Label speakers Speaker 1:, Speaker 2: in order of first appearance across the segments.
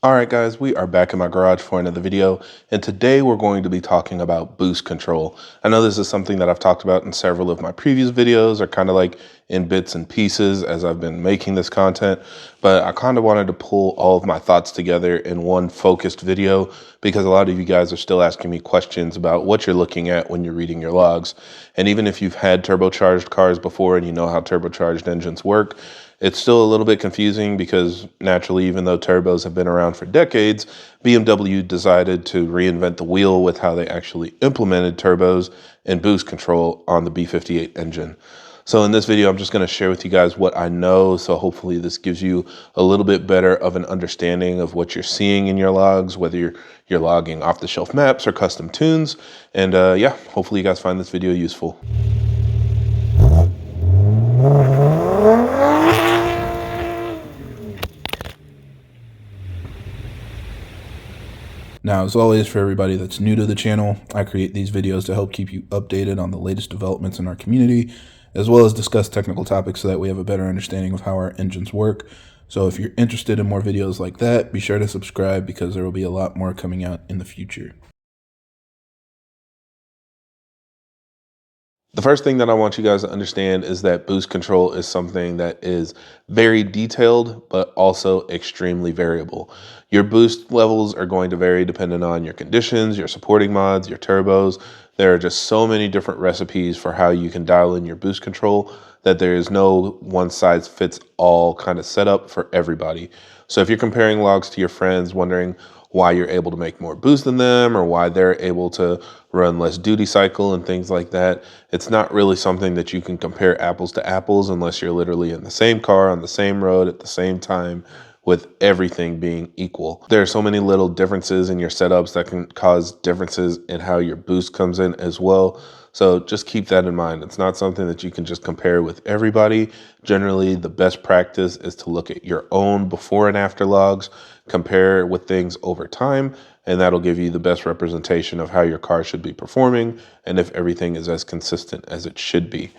Speaker 1: All right, guys, we are back in my garage for another video, and today we're going to be talking about boost control. I know this is something that I've talked about in several of my previous videos, or kind of like in bits and pieces as I've been making this content, but I kind of wanted to pull all of my thoughts together in one focused video because a lot of you guys are still asking me questions about what you're looking at when you're reading your logs. And even if you've had turbocharged cars before and you know how turbocharged engines work, it's still a little bit confusing because naturally, even though turbos have been around for decades, BMW decided to reinvent the wheel with how they actually implemented turbos and boost control on the B58 engine. So in this video, I'm just going to share with you guys what I know. So hopefully this gives you a little bit better of an understanding of what you're seeing in your logs, whether you're logging off-the-shelf maps or custom tunes. And yeah, hopefully you guys find this video useful.
Speaker 2: Now, as always, for everybody that's new to the channel, I create these videos to help keep you updated on the latest developments in our community, as well as discuss technical topics so that we have a better understanding of how our engines work. So if you're interested in more videos like that, be sure to subscribe because there will be a lot more coming out in the future.
Speaker 1: The first thing that I want you guys to understand is that boost control is something that is very detailed, but also extremely variable. Your boost levels are going to vary depending on your conditions, your supporting mods, your turbos. There are just so many different recipes for how you can dial in your boost control that there is no one size fits all kind of setup for everybody. So if you're comparing logs to your friends, wondering why you're able to make more boost than them or why they're able to run less duty cycle and things like that, it's not really something that you can compare apples to apples unless you're literally in the same car on the same road at the same time with everything being equal. There are so many little differences in your setups that can cause differences in how your boost comes in as well. So just keep that in mind. It's not something that you can just compare with everybody. Generally, the best practice is to look at your own before and after logs, compare with things over time, and that'll give you the best representation of how your car should be performing and if everything is as consistent as it should be.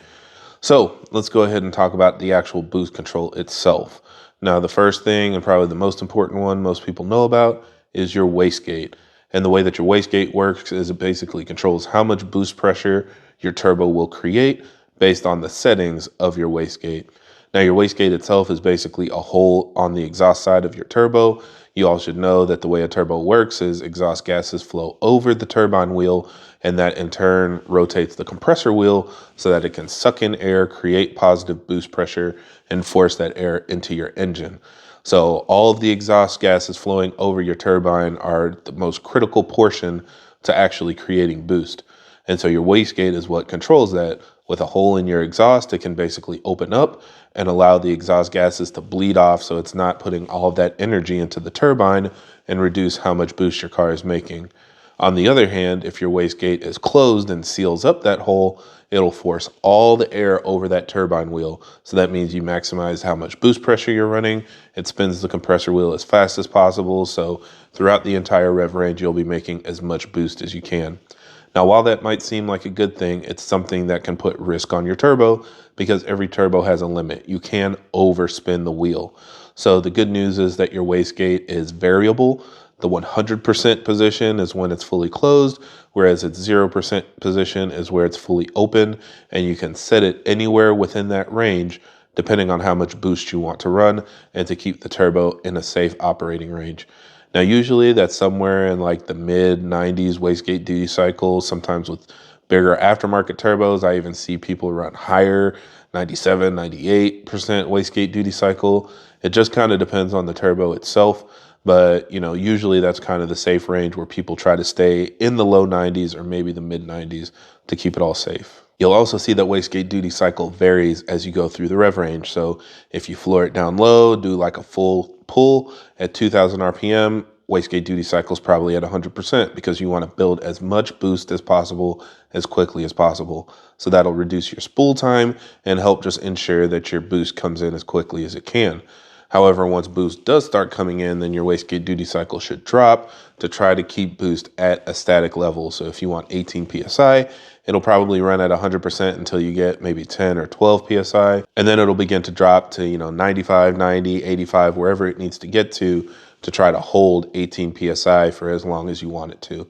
Speaker 1: So let's go ahead and talk about the actual boost control itself. Now, the first thing, and probably the most important one most people know about, is your wastegate. And the way that your wastegate works is it basically controls how much boost pressure your turbo will create based on the settings of your wastegate. Now, your wastegate itself is basically a hole on the exhaust side of your turbo. You all should know that the way a turbo works is exhaust gases flow over the turbine wheel, and that in turn rotates the compressor wheel so that it can suck in air, create positive boost pressure, and force that air into your engine. So all of the exhaust gases flowing over your turbine are the most critical portion to actually creating boost. And so your wastegate is what controls that. With a hole in your exhaust, it can basically open up and allow the exhaust gases to bleed off so it's not putting all of that energy into the turbine and reduce how much boost your car is making. On the other hand, if your wastegate is closed and seals up that hole, it'll force all the air over that turbine wheel. So that means you maximize how much boost pressure you're running. It spins the compressor wheel as fast as possible. So throughout the entire rev range, you'll be making as much boost as you can. Now, while that might seem like a good thing, it's something that can put risk on your turbo because every turbo has a limit. You can overspin the wheel. So the good news is that your wastegate is variable. The 100% position is when it's fully closed, whereas its 0% position is where it's fully open, and you can set it anywhere within that range depending on how much boost you want to run and to keep the turbo in a safe operating range. Now, usually that's somewhere in like the mid 90s wastegate duty cycle. Sometimes with bigger aftermarket turbos, I even see people run higher, 97, 98% wastegate duty cycle. It just kind of depends on the turbo itself. But, you know, usually that's kind of the safe range where people try to stay in the low 90s or maybe the mid 90s to keep it all safe. You'll also see that wastegate duty cycle varies as you go through the rev range. So if you floor it down low, do like a full pull at 2000 RPM, wastegate duty cycle is probably at 100% because you want to build as much boost as possible as quickly as possible. So that'll reduce your spool time and help just ensure that your boost comes in as quickly as it can. However, once boost does start coming in, then your wastegate duty cycle should drop to try to keep boost at a static level. So if you want 18 PSI, it'll probably run at 100% until you get maybe 10 or 12 PSI. And then it'll begin to drop to, 95, 90, 85, wherever it needs to get to to try to hold 18 PSI for as long as you want it to.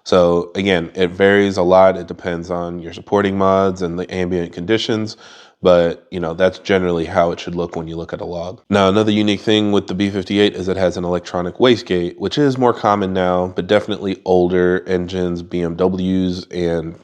Speaker 1: So again, it varies a lot. It depends on your supporting mods and the ambient conditions, but that's generally how it should look when you look at a log. Now, another unique thing with the B58 is it has an electronic wastegate, which is more common now, but definitely older engines, BMWs and,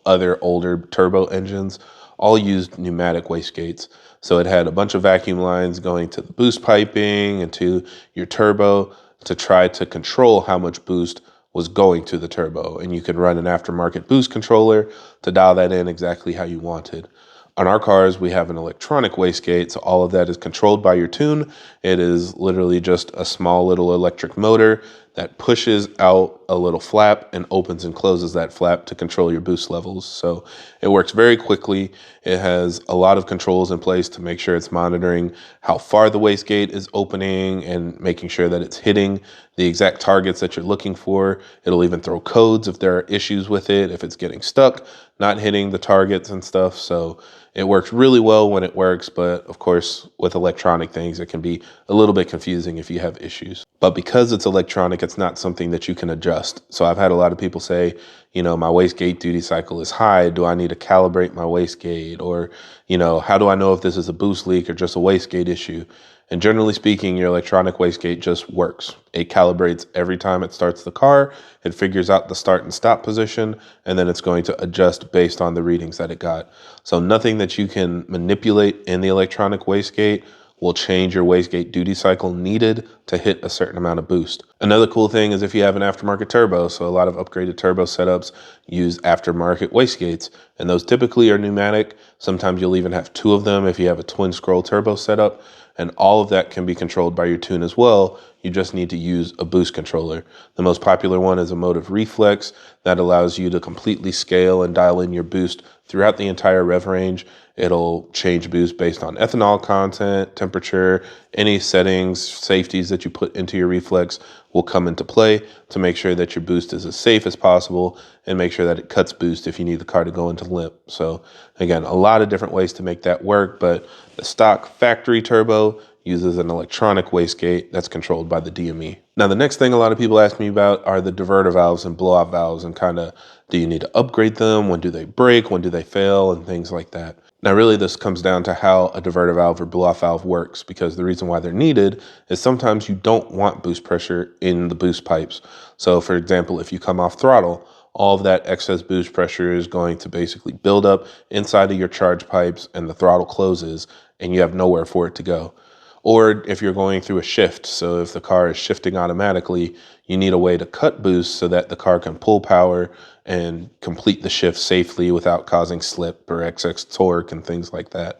Speaker 1: other older turbo engines all used pneumatic wastegates. So it had a bunch of vacuum lines going to the boost piping and to your turbo to try to control how much boost was going to the turbo. And you could run an aftermarket boost controller to dial that in exactly how you wanted. On our cars, we have an electronic wastegate, so all of that is controlled by your tune. It is literally just a small little electric motor that pushes out a little flap and opens and closes that flap to control your boost levels. So it works very quickly. It has a lot of controls in place to make sure it's monitoring how far the wastegate is opening and making sure that it's hitting the exact targets that you're looking for. It'll even throw codes if there are issues with it, if it's getting stuck, not hitting the targets and stuff. So it works really well when it works, but of course, with electronic things, it can be a little bit confusing if you have issues. But because it's electronic, it's not something that you can adjust. So I've had a lot of people say, my wastegate duty cycle is high. Do I need to calibrate my wastegate? Or, how do I know if this is a boost leak or just a wastegate issue? And generally speaking, your electronic wastegate just works. It calibrates every time it starts the car. It figures out the start and stop position, and then it's going to adjust based on the readings that it got. So nothing that you can manipulate in the electronic wastegate will change your wastegate duty cycle needed to hit a certain amount of boost. Another cool thing is if you have an aftermarket turbo, so a lot of upgraded turbo setups use aftermarket wastegates, and those typically are pneumatic. Sometimes you'll even have two of them if you have a twin scroll turbo setup, and all of that can be controlled by your tune as well. You just need to use a boost controller. The most popular one is a Motive Reflex that allows you to completely scale and dial in your boost throughout the entire rev range. It'll change boost based on ethanol content, temperature, any settings, safeties that you put into your reflex will come into play to make sure that your boost is as safe as possible and make sure that it cuts boost if you need the car to go into limp. So again, a lot of different ways to make that work, but the stock factory turbo uses an electronic wastegate that's controlled by the DME. Now, the next thing a lot of people ask me about are the diverter valves and blow-off valves and kind of, do you need to upgrade them? When do they break? When do they fail? And things like that. Now, really, this comes down to how a diverter valve or blow-off valve works, because the reason why they're needed is sometimes you don't want boost pressure in the boost pipes. So, for example, if you come off throttle, all of that excess boost pressure is going to basically build up inside of your charge pipes and the throttle closes and you have nowhere for it to go. Or if you're going through a shift, so if the car is shifting automatically, you need a way to cut boost so that the car can pull power and complete the shift safely without causing slip or excess torque and things like that.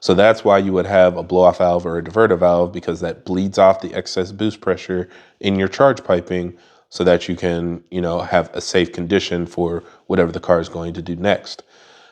Speaker 1: So that's why you would have a blow-off valve or a diverter valve, because that bleeds off the excess boost pressure in your charge piping so that you can, have a safe condition for whatever the car is going to do next.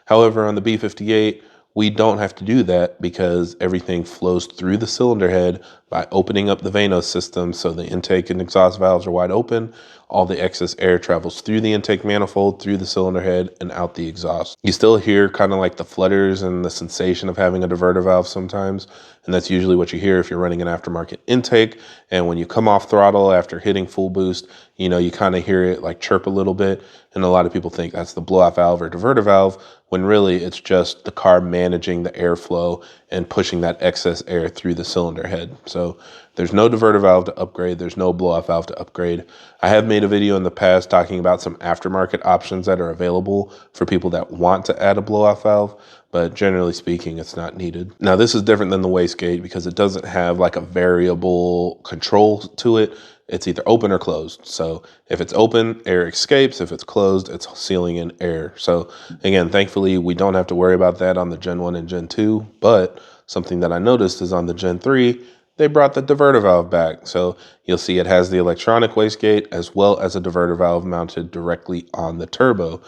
Speaker 1: However, on the B58, we don't have to do that because everything flows through the cylinder head by opening up the Vanos system, so the intake and exhaust valves are wide open. All the excess air travels through the intake manifold, through the cylinder head, and out the exhaust. You still hear kind of like the flutters and the sensation of having a diverter valve sometimes, and that's usually what you hear if you're running an aftermarket intake. And when you come off throttle after hitting full boost, you kind of hear it like chirp a little bit, and a lot of people think that's the blow-off valve or diverter valve, when really it's just the car managing the airflow and pushing that excess air through the cylinder head. So there's no diverter valve to upgrade. There's no blow-off valve to upgrade. I have made a video in the past talking about some aftermarket options that are available for people that want to add a blow-off valve, but generally speaking, it's not needed. Now, this is different than the wastegate because it doesn't have like a variable control to it. It's either open or closed. So if it's open, air escapes. If it's closed, it's sealing in air. So again, thankfully, we don't have to worry about that on the Gen 1 and Gen 2. But something that I noticed is on the Gen 3, they brought the diverter valve back. So you'll see it has the electronic wastegate as well as a diverter valve mounted directly on the turbo.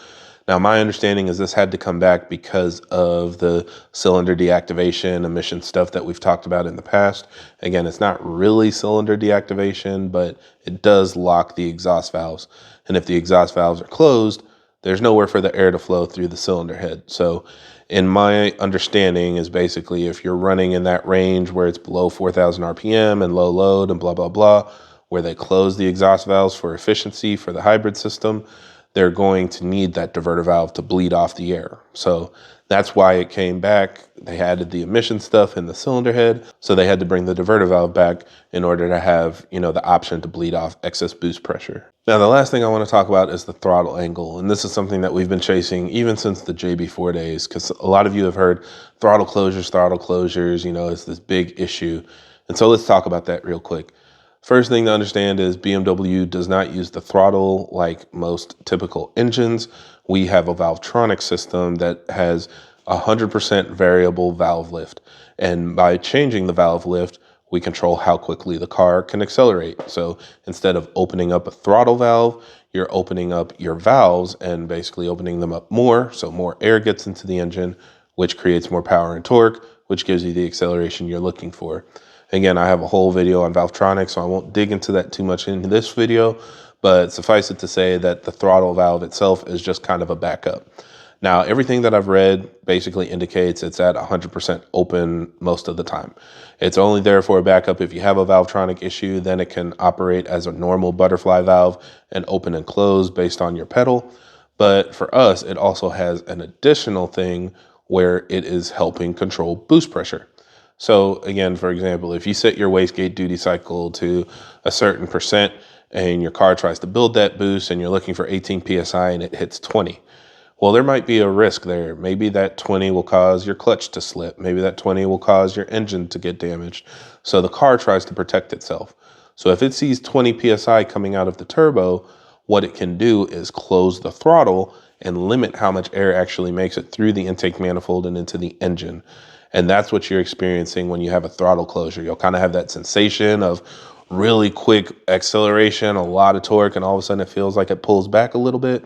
Speaker 1: Now, my understanding is this had to come back because of the cylinder deactivation emission stuff that we've talked about in the past. Again, it's not really cylinder deactivation, but it does lock the exhaust valves. And if the exhaust valves are closed, there's nowhere for the air to flow through the cylinder head. So in my understanding is basically if you're running in that range where it's below 4,000 RPM and low load and blah, blah, blah, where they close the exhaust valves for efficiency for the hybrid system, they're going to need that diverter valve to bleed off the air. So that's why it came back. They added the emission stuff in the cylinder head, so they had to bring the diverter valve back in order to have, the option to bleed off excess boost pressure. Now, the last thing I want to talk about is the throttle angle, and this is something that we've been chasing even since the JB4 days, because a lot of you have heard throttle closures, it's this big issue. And so let's talk about that real quick. First thing to understand is BMW does not use the throttle like most typical engines. We have a Valvetronic system that has 100% variable valve lift. And by changing the valve lift, we control how quickly the car can accelerate. So instead of opening up a throttle valve, you're opening up your valves and basically opening them up more. So more air gets into the engine, which creates more power and torque, which gives you the acceleration you're looking for. Again, I have a whole video on Valvetronic, so I won't dig into that too much in this video, but suffice it to say that the throttle valve itself is just kind of a backup. Now, everything that I've read basically indicates it's at 100% open most of the time. It's only there for a backup if you have a Valvetronic issue, then it can operate as a normal butterfly valve and open and close based on your pedal. But for us, it also has an additional thing where it is helping control boost pressure. So again, for example, if you set your wastegate duty cycle to a certain percent and your car tries to build that boost and you're looking for 18 PSI and it hits 20, well, there might be a risk there. Maybe that 20 will cause your clutch to slip. Maybe that 20 will cause your engine to get damaged. So the car tries to protect itself. So if it sees 20 PSI coming out of the turbo, what it can do is close the throttle and limit how much air actually makes it through the intake manifold and into the engine. And that's what you're experiencing when you have a throttle closure. You'll kind of have that sensation of really quick acceleration, a lot of torque, and all of a sudden it feels like it pulls back a little bit.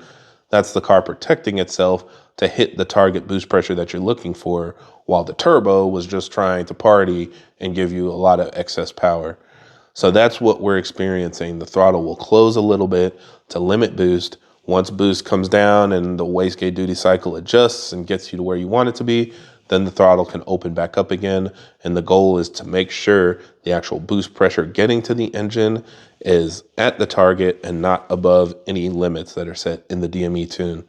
Speaker 1: That's the car protecting itself to hit the target boost pressure that you're looking for, while the turbo was just trying to party and give you a lot of excess power. So that's what we're experiencing. The throttle will close a little bit to limit boost. Once boost comes down and the wastegate duty cycle adjusts and gets you to where you want it to be, then the throttle can open back up again. And the goal is to make sure the actual boost pressure getting to the engine is at the target and not above any limits that are set in the DME tune.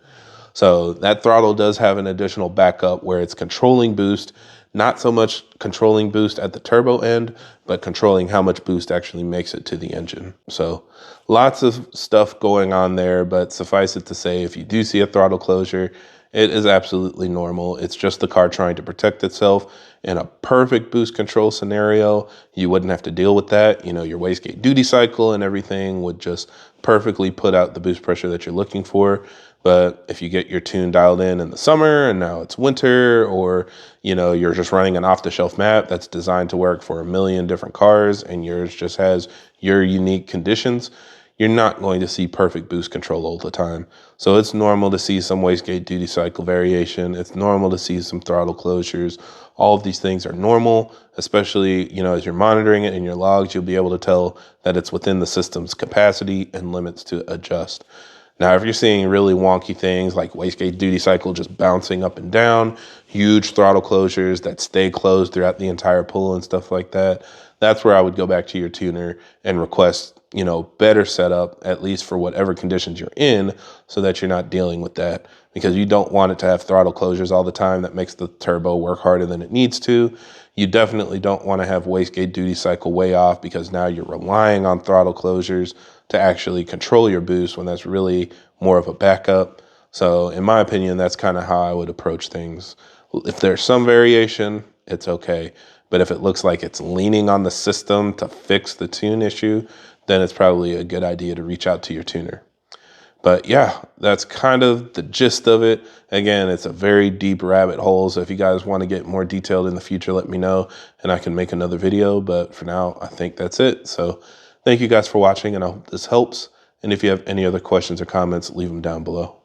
Speaker 1: So that throttle does have an additional backup where it's controlling boost, not so much controlling boost at the turbo end, but controlling how much boost actually makes it to the engine. So lots of stuff going on there, but suffice it to say, if you do see a throttle closure, it is absolutely normal. It's just the car trying to protect itself. In a perfect boost control scenario, you wouldn't have to deal with that. Your wastegate duty cycle and everything would just perfectly put out the boost pressure that you're looking for. But if you get your tune dialed in the summer and now it's winter, or you're just running an off-the-shelf map that's designed to work for a million different cars and yours just has your unique conditions, you're not going to see perfect boost control all the time. So it's normal to see some wastegate duty cycle variation. It's normal to see some throttle closures. All of these things are normal, especially, as you're monitoring it in your logs, you'll be able to tell that it's within the system's capacity and limits to adjust. Now, if you're seeing really wonky things like wastegate duty cycle just bouncing up and down, huge throttle closures that stay closed throughout the entire pull and stuff like that, that's where I would go back to your tuner and request, better setup, at least for whatever conditions you're in, so that you're not dealing with that, because you don't want it to have throttle closures all the time. That makes the turbo work harder than it needs to. You definitely don't want to have wastegate duty cycle way off, because now you're relying on throttle closures to actually control your boost when that's really more of a backup. So in my opinion, that's kind of how I would approach things. If there's some variation, it's okay. But if it looks like it's leaning on the system to fix the tune issue, then it's probably a good idea to reach out to your tuner. But yeah, that's kind of the gist of it. Again, it's a very deep rabbit hole. So if you guys want to get more detailed in the future, let me know and I can make another video. But for now, I think that's it. So thank you guys for watching, and I hope this helps. And if you have any other questions or comments, leave them down below.